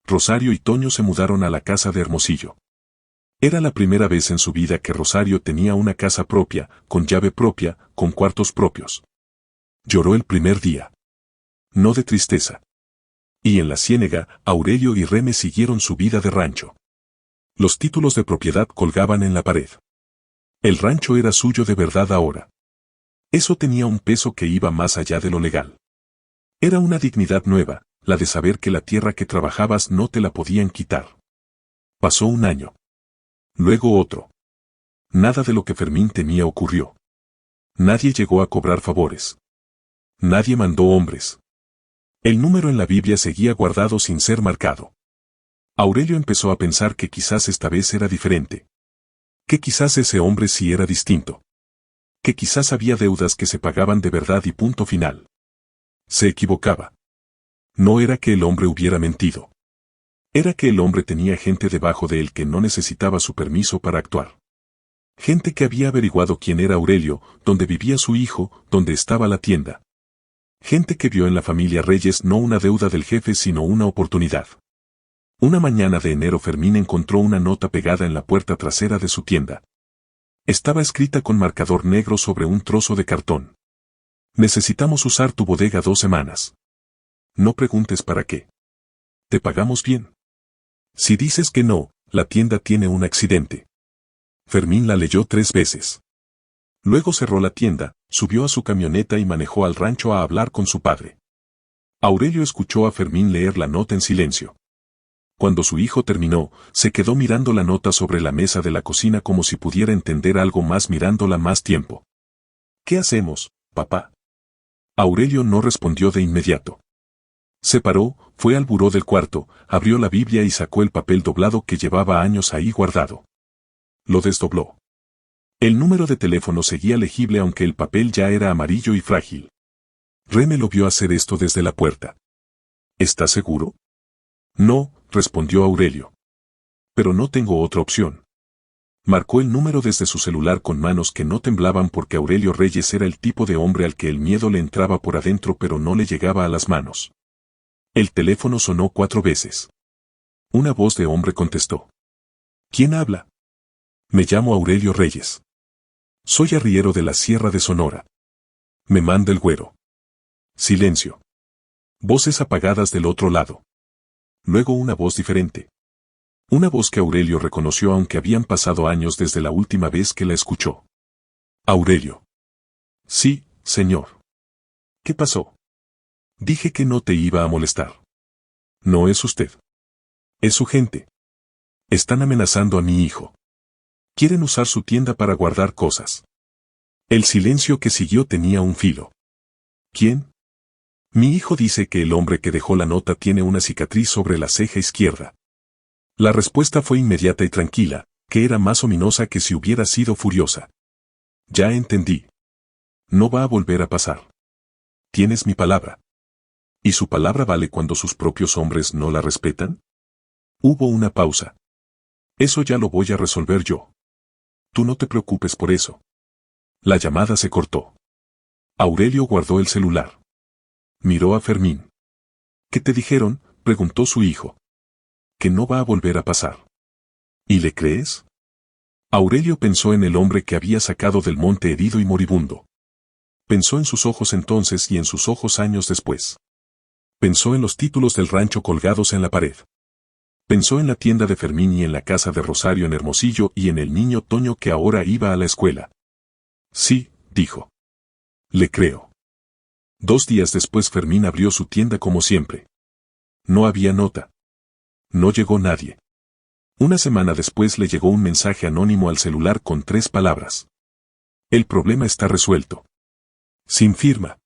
Rosario y Toño se mudaron a la casa de Hermosillo. Era la primera vez en su vida que Rosario tenía una casa propia, con llave propia, con cuartos propios. Lloró el primer día. No de tristeza. Y en la ciénega, Aurelio y Reme siguieron su vida de rancho. Los títulos de propiedad colgaban en la pared. El rancho era suyo de verdad ahora. Eso tenía un peso que iba más allá de lo legal. Era una dignidad nueva, la de saber que la tierra que trabajabas no te la podían quitar. Pasó un año. Luego otro. Nada de lo que Fermín temía ocurrió. Nadie llegó a cobrar favores. Nadie mandó hombres. El número en la Biblia seguía guardado sin ser marcado. Aurelio empezó a pensar que quizás esta vez era diferente. Que quizás ese hombre sí era distinto. Que quizás había deudas que se pagaban de verdad y punto final. Se equivocaba. No era que el hombre hubiera mentido. Era que el hombre tenía gente debajo de él que no necesitaba su permiso para actuar. Gente que había averiguado quién era Aurelio, dónde vivía su hijo, dónde estaba la tienda. Gente que vio en la familia Reyes no una deuda del jefe sino una oportunidad. Una mañana de enero Fermín encontró una nota pegada en la puerta trasera de su tienda. Estaba escrita con marcador negro sobre un trozo de cartón. Necesitamos usar tu bodega 2 semanas. No preguntes para qué. Te pagamos bien. Si dices que no, la tienda tiene un accidente. Fermín la leyó 3 veces. Luego cerró la tienda, subió a su camioneta y manejó al rancho a hablar con su padre. Aurelio escuchó a Fermín leer la nota en silencio. Cuando su hijo terminó, se quedó mirando la nota sobre la mesa de la cocina como si pudiera entender algo más mirándola más tiempo. ¿Qué hacemos, papá? Aurelio no respondió de inmediato. Se paró, fue al buró del cuarto, abrió la Biblia y sacó el papel doblado que llevaba años ahí guardado. Lo desdobló. El número de teléfono seguía legible aunque el papel ya era amarillo y frágil. Reme lo vio hacer esto desde la puerta. ¿Estás seguro? No, respondió Aurelio. Pero no tengo otra opción. Marcó el número desde su celular con manos que no temblaban porque Aurelio Reyes era el tipo de hombre al que el miedo le entraba por adentro pero no le llegaba a las manos. El teléfono sonó 4 veces. Una voz de hombre contestó. ¿Quién habla? Me llamo Aurelio Reyes. Soy arriero de la Sierra de Sonora. Me manda el güero. Silencio. Voces apagadas del otro lado. Luego una voz diferente. Una voz que Aurelio reconoció aunque habían pasado años desde la última vez que la escuchó. Aurelio. Sí, señor. ¿Qué pasó? Dije que no te iba a molestar. No es usted. Es su gente. Están amenazando a mi hijo. Quieren usar su tienda para guardar cosas. El silencio que siguió tenía un filo. ¿Quién? Mi hijo dice que el hombre que dejó la nota tiene una cicatriz sobre la ceja izquierda. La respuesta fue inmediata y tranquila, que era más ominosa que si hubiera sido furiosa. Ya entendí. No va a volver a pasar. Tienes mi palabra. ¿Y su palabra vale cuando sus propios hombres no la respetan? Hubo una pausa. Eso ya lo voy a resolver yo. Tú no te preocupes por eso. La llamada se cortó. Aurelio guardó el celular. Miró a Fermín. ¿Qué te dijeron?, preguntó su hijo. Que no va a volver a pasar. ¿Y le crees? Aurelio pensó en el hombre que había sacado del monte herido y moribundo. Pensó en sus ojos entonces y en sus ojos años después. Pensó en los títulos del rancho colgados en la pared. Pensó en la tienda de Fermín y en la casa de Rosario en Hermosillo y en el niño Toño que ahora iba a la escuela. Sí, dijo. Le creo. 2 días después Fermín abrió su tienda como siempre. No había nota. No llegó nadie. Una semana después le llegó un mensaje anónimo al celular con 3 palabras. El problema está resuelto. Sin firma.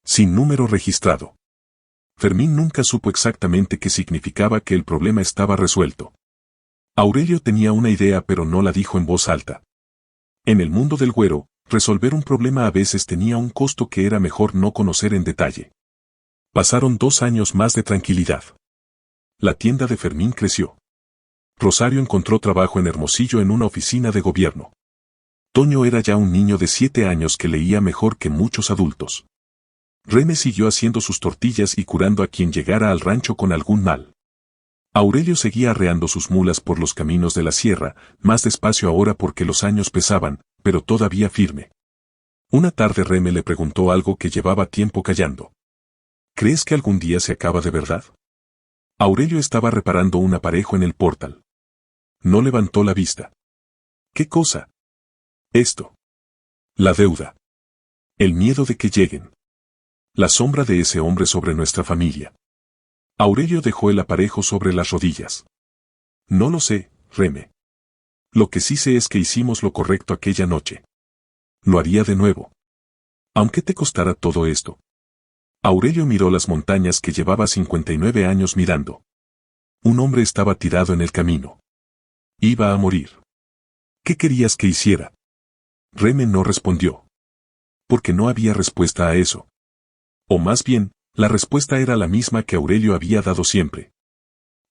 Sin número registrado. Fermín nunca supo exactamente qué significaba que el problema estaba resuelto. Aurelio tenía una idea pero no la dijo en voz alta. En el mundo del güero, resolver un problema a veces tenía un costo que era mejor no conocer en detalle. Pasaron 2 años más de tranquilidad. La tienda de Fermín creció. Rosario encontró trabajo en Hermosillo en una oficina de gobierno. Toño era ya un niño de 7 años que leía mejor que muchos adultos. Reme siguió haciendo sus tortillas y curando a quien llegara al rancho con algún mal. Aurelio seguía arreando sus mulas por los caminos de la sierra, más despacio ahora porque los años pesaban, pero todavía firme. Una tarde Reme le preguntó algo que llevaba tiempo callando. ¿Crees que algún día se acaba de verdad? Aurelio estaba reparando un aparejo en el portal. No levantó la vista. ¿Qué cosa? Esto. La deuda. El miedo de que lleguen. La sombra de ese hombre sobre nuestra familia. Aurelio dejó el aparejo sobre las rodillas. No lo sé, Reme. Lo que sí sé es que hicimos lo correcto aquella noche. Lo haría de nuevo. Aunque te costara todo esto. Aurelio miró las montañas que llevaba 59 años mirando. Un hombre estaba tirado en el camino. Iba a morir. ¿Qué querías que hiciera? Reme no respondió. Porque no había respuesta a eso. O más bien, la respuesta era la misma que Aurelio había dado siempre.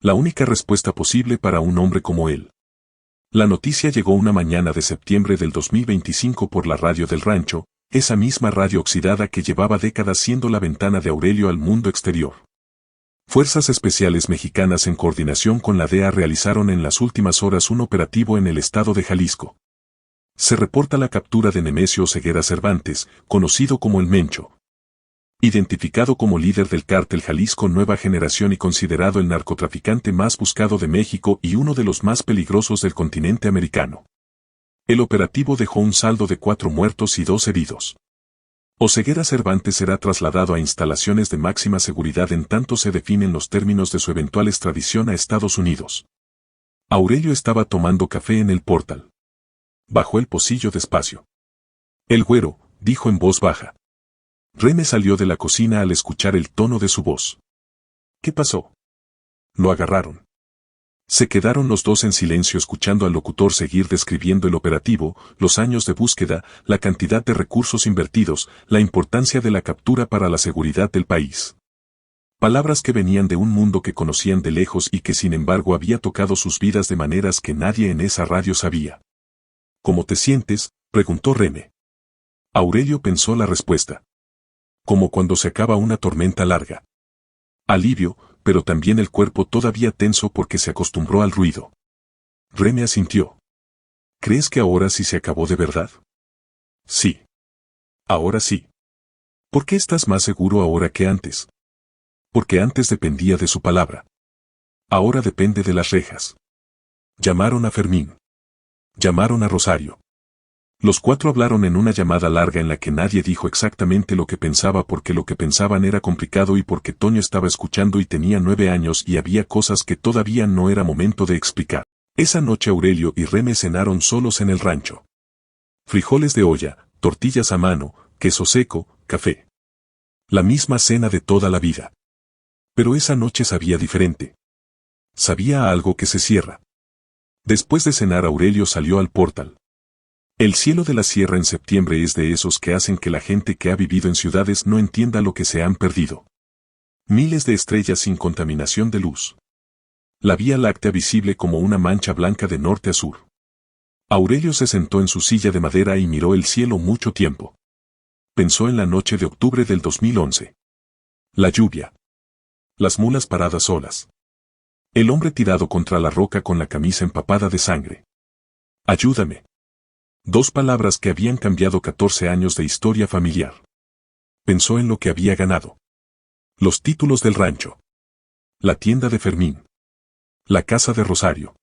La única respuesta posible para un hombre como él. La noticia llegó una mañana de septiembre del 2025 por la radio del rancho, esa misma radio oxidada que llevaba décadas siendo la ventana de Aurelio al mundo exterior. Fuerzas Especiales Mexicanas en coordinación con la DEA realizaron en las últimas horas un operativo en el estado de Jalisco. Se reporta la captura de Nemesio Ceguera Cervantes, conocido como el Mencho. Identificado como líder del cártel Jalisco Nueva Generación y considerado el narcotraficante más buscado de México y uno de los más peligrosos del continente americano. El operativo dejó un saldo de 4 muertos y 2 heridos. Oseguera Cervantes será trasladado a instalaciones de máxima seguridad en tanto se definen los términos de su eventual extradición a Estados Unidos. Aurelio estaba tomando café en el portal. Bajó el pocillo despacio. El güero, dijo en voz baja. Reme salió de la cocina al escuchar el tono de su voz. ¿Qué pasó? Lo agarraron. Se quedaron los dos en silencio escuchando al locutor seguir describiendo el operativo, los años de búsqueda, la cantidad de recursos invertidos, la importancia de la captura para la seguridad del país. Palabras que venían de un mundo que conocían de lejos y que sin embargo había tocado sus vidas de maneras que nadie en esa radio sabía. ¿Cómo te sientes?, preguntó Reme. Aurelio pensó la respuesta. Como cuando se acaba una tormenta larga. Alivio, pero también el cuerpo todavía tenso porque se acostumbró al ruido. Reme asintió. ¿Crees que ahora sí se acabó de verdad? Sí. Ahora sí. ¿Por qué estás más seguro ahora que antes? Porque antes dependía de su palabra. Ahora depende de las rejas. Llamaron a Fermín. Llamaron a Rosario. Los 4 hablaron en una llamada larga en la que nadie dijo exactamente lo que pensaba porque lo que pensaban era complicado y porque Toño estaba escuchando y tenía 9 años y había cosas que todavía no era momento de explicar. Esa noche Aurelio y Reme cenaron solos en el rancho. Frijoles de olla, tortillas a mano, queso seco, café. La misma cena de toda la vida. Pero esa noche sabía diferente. Sabía a algo que se cierra. Después de cenar Aurelio salió al portal. El cielo de la sierra en septiembre es de esos que hacen que la gente que ha vivido en ciudades no entienda lo que se han perdido. Miles de estrellas sin contaminación de luz. La Vía Láctea visible como una mancha blanca de norte a sur. Aurelio se sentó en su silla de madera y miró el cielo mucho tiempo. Pensó en la noche de octubre del 2011. La lluvia. Las mulas paradas solas. El hombre tirado contra la roca con la camisa empapada de sangre. Ayúdame. Dos palabras que habían cambiado 14 años de historia familiar. Pensó en lo que había ganado. Los títulos del rancho. La tienda de Fermín. La casa de Rosario.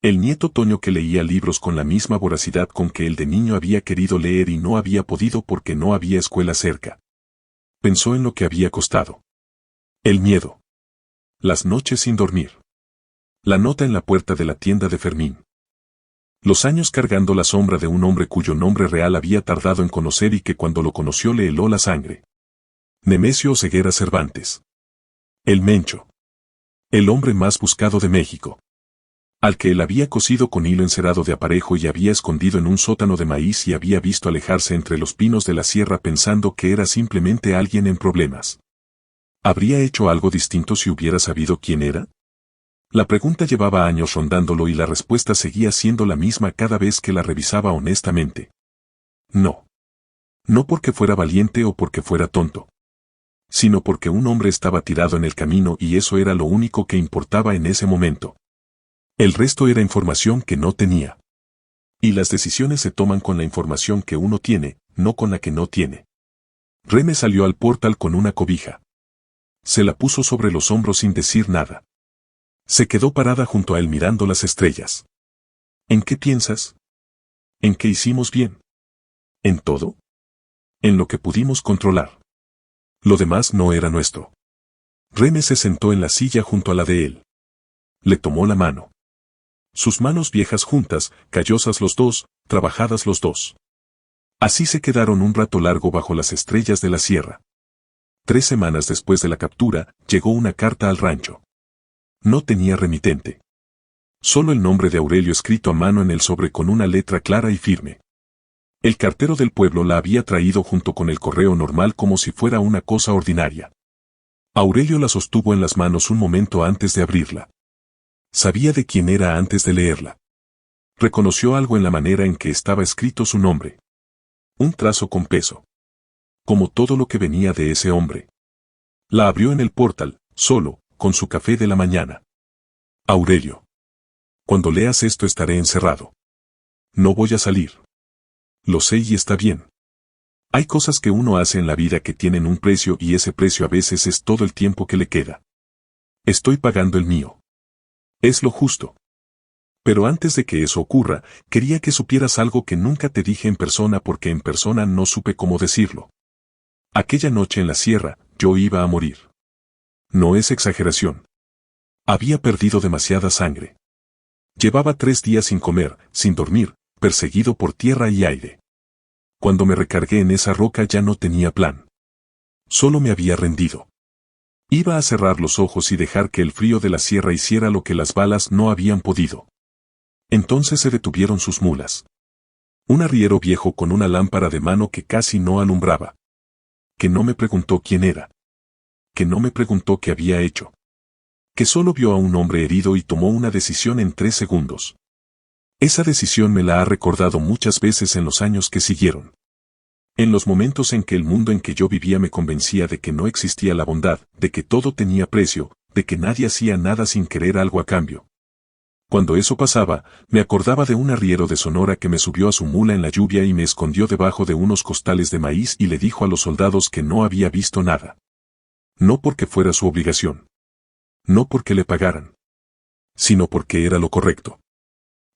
El nieto Toño que leía libros con la misma voracidad con que el de niño había querido leer y no había podido porque no había escuela cerca. Pensó en lo que había costado. El miedo. Las noches sin dormir. La nota en la puerta de la tienda de Fermín. Los años cargando la sombra de un hombre cuyo nombre real había tardado en conocer y que cuando lo conoció le heló la sangre. Nemesio Oseguera Cervantes. El Mencho. El hombre más buscado de México. Al que él había cosido con hilo encerado de aparejo y había escondido en un sótano de maíz y había visto alejarse entre los pinos de la sierra pensando que era simplemente alguien en problemas. ¿Habría hecho algo distinto si hubiera sabido quién era? La pregunta llevaba años rondándolo y la respuesta seguía siendo la misma cada vez que la revisaba honestamente. No. No porque fuera valiente o porque fuera tonto. Sino porque un hombre estaba tirado en el camino y eso era lo único que importaba en ese momento. El resto era información que no tenía. Y las decisiones se toman con la información que uno tiene, no con la que no tiene. Reme salió al portal con una cobija. Se la puso sobre los hombros sin decir nada. Se quedó parada junto a él mirando las estrellas. ¿En qué piensas? ¿En qué hicimos bien? ¿En todo? En lo que pudimos controlar. Lo demás no era nuestro. Reme se sentó en la silla junto a la de él. Le tomó la mano. Sus manos viejas juntas, callosas los dos, trabajadas los dos. Así se quedaron un rato largo bajo las estrellas de la sierra. 3 semanas después de la captura, llegó una carta al rancho. No tenía remitente. Solo el nombre de Aurelio escrito a mano en el sobre con una letra clara y firme. El cartero del pueblo la había traído junto con el correo normal como si fuera una cosa ordinaria. Aurelio la sostuvo en las manos un momento antes de abrirla. Sabía de quién era antes de leerla. Reconoció algo en la manera en que estaba escrito su nombre. Un trazo con peso. Como todo lo que venía de ese hombre. La abrió en el portal, solo, con su café de la mañana. Aurelio. Cuando leas esto estaré encerrado. No voy a salir. Lo sé y está bien. Hay cosas que uno hace en la vida que tienen un precio y ese precio a veces es todo el tiempo que le queda. Estoy pagando el mío. Es lo justo. Pero antes de que eso ocurra, quería que supieras algo que nunca te dije en persona porque en persona no supe cómo decirlo. Aquella noche en la sierra, yo iba a morir. No es exageración. Había perdido demasiada sangre. Llevaba 3 días sin comer, sin dormir, perseguido por tierra y aire. Cuando me recargué en esa roca ya no tenía plan. Solo me había rendido. Iba a cerrar los ojos y dejar que el frío de la sierra hiciera lo que las balas no habían podido. Entonces se detuvieron sus mulas. Un arriero viejo con una lámpara de mano que casi no alumbraba. Que no me preguntó quién era. Que no me preguntó qué había hecho. Que solo vio a un hombre herido y tomó una decisión en 3 segundos. Esa decisión me la ha recordado muchas veces en los años que siguieron. En los momentos en que el mundo en que yo vivía me convencía de que no existía la bondad, de que todo tenía precio, de que nadie hacía nada sin querer algo a cambio. Cuando eso pasaba, me acordaba de un arriero de Sonora que me subió a su mula en la lluvia y me escondió debajo de unos costales de maíz y le dijo a los soldados que no había visto nada. No porque fuera su obligación. No porque le pagaran. Sino porque era lo correcto.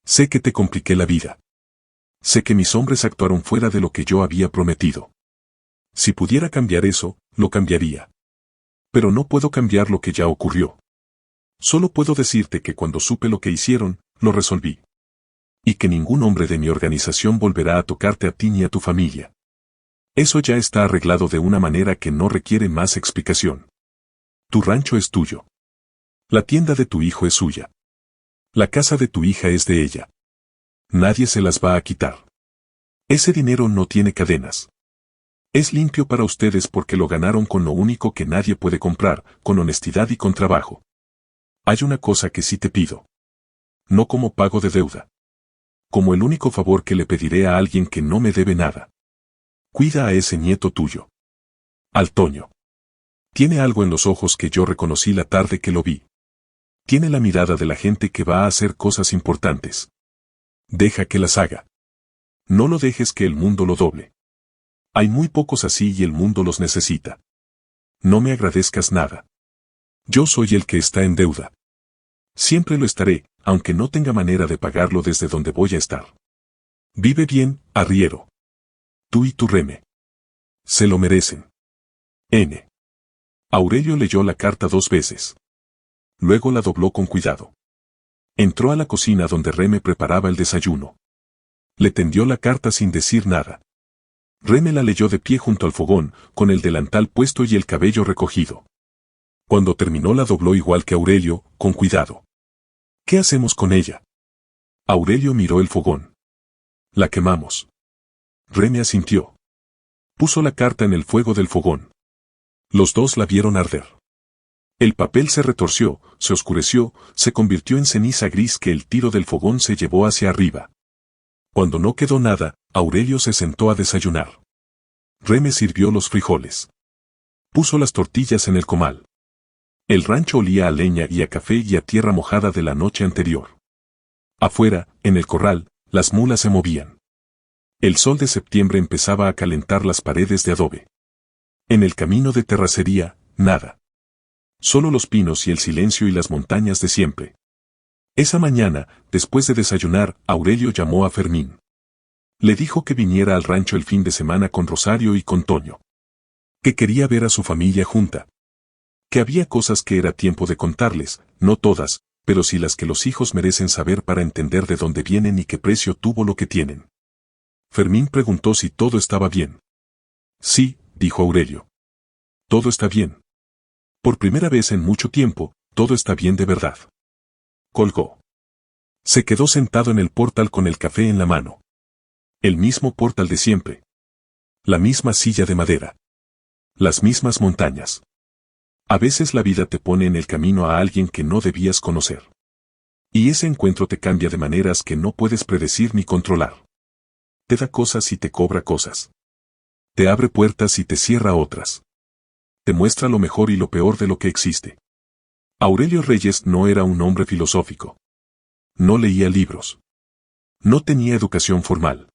Sé que te compliqué la vida. Sé que mis hombres actuaron fuera de lo que yo había prometido. Si pudiera cambiar eso, lo cambiaría. Pero no puedo cambiar lo que ya ocurrió. Solo puedo decirte que cuando supe lo que hicieron, lo resolví. Y que ningún hombre de mi organización volverá a tocarte a ti ni a tu familia. Eso ya está arreglado de una manera que no requiere más explicación. Tu rancho es tuyo. La tienda de tu hijo es suya. La casa de tu hija es de ella. Nadie se las va a quitar. Ese dinero no tiene cadenas. Es limpio para ustedes porque lo ganaron con lo único que nadie puede comprar, con honestidad y con trabajo. Hay una cosa que sí te pido. No como pago de deuda. Como el único favor que le pediré a alguien que no me debe nada. Cuida a ese nieto tuyo. Al Toño. Tiene algo en los ojos que yo reconocí la tarde que lo vi. Tiene la mirada de la gente que va a hacer cosas importantes. Deja que las haga. No lo dejes que el mundo lo doble. Hay muy pocos así y el mundo los necesita. No me agradezcas nada. Yo soy el que está en deuda. Siempre lo estaré, aunque no tenga manera de pagarlo desde donde voy a estar. Vive bien, arriero. Tú y tu Reme. Se lo merecen. N. Aurelio leyó la carta 2 veces. Luego la dobló con cuidado. Entró a la cocina donde Reme preparaba el desayuno. Le tendió la carta sin decir nada. Reme la leyó de pie junto al fogón, con el delantal puesto y el cabello recogido. Cuando terminó la dobló igual que Aurelio, con cuidado. ¿Qué hacemos con ella? Aurelio miró el fogón. La quemamos. Reme asintió. Puso la carta en el fuego del fogón. Los dos la vieron arder. El papel se retorció, se oscureció, se convirtió en ceniza gris que el tiro del fogón se llevó hacia arriba. Cuando no quedó nada, Aurelio se sentó a desayunar. Reme sirvió los frijoles. Puso las tortillas en el comal. El rancho olía a leña y a café y a tierra mojada de la noche anterior. Afuera, en el corral, las mulas se movían. El sol de septiembre empezaba a calentar las paredes de adobe. En el camino de terracería, nada. Solo los pinos y el silencio y las montañas de siempre. Esa mañana, después de desayunar, Aurelio llamó a Fermín. Le dijo que viniera al rancho el fin de semana con Rosario y con Toño. Que quería ver a su familia junta. Que había cosas que era tiempo de contarles, no todas, pero sí las que los hijos merecen saber para entender de dónde vienen y qué precio tuvo lo que tienen. Fermín preguntó si todo estaba bien. Sí, dijo Aurelio. Todo está bien. Por primera vez en mucho tiempo, todo está bien de verdad. Colgó. Se quedó sentado en el portal con el café en la mano. El mismo portal de siempre. La misma silla de madera. Las mismas montañas. A veces la vida te pone en el camino a alguien que no debías conocer. Y ese encuentro te cambia de maneras que no puedes predecir ni controlar. Te da cosas y te cobra cosas. Te abre puertas y te cierra otras. Te muestra lo mejor y lo peor de lo que existe. Aurelio Reyes no era un hombre filosófico. No leía libros. No tenía educación formal.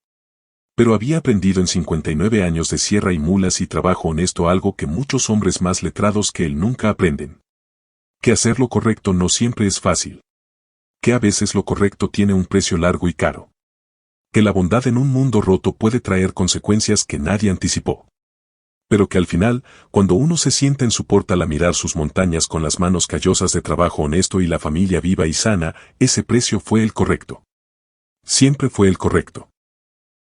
Pero había aprendido en 59 años de sierra y mulas y trabajo honesto algo que muchos hombres más letrados que él nunca aprenden. Que hacer lo correcto no siempre es fácil. Que a veces lo correcto tiene un precio largo y caro. Que la bondad en un mundo roto puede traer consecuencias que nadie anticipó. Pero que al final, cuando uno se sienta en su portal a mirar sus montañas con las manos callosas de trabajo honesto y la familia viva y sana, ese precio fue el correcto. Siempre fue el correcto.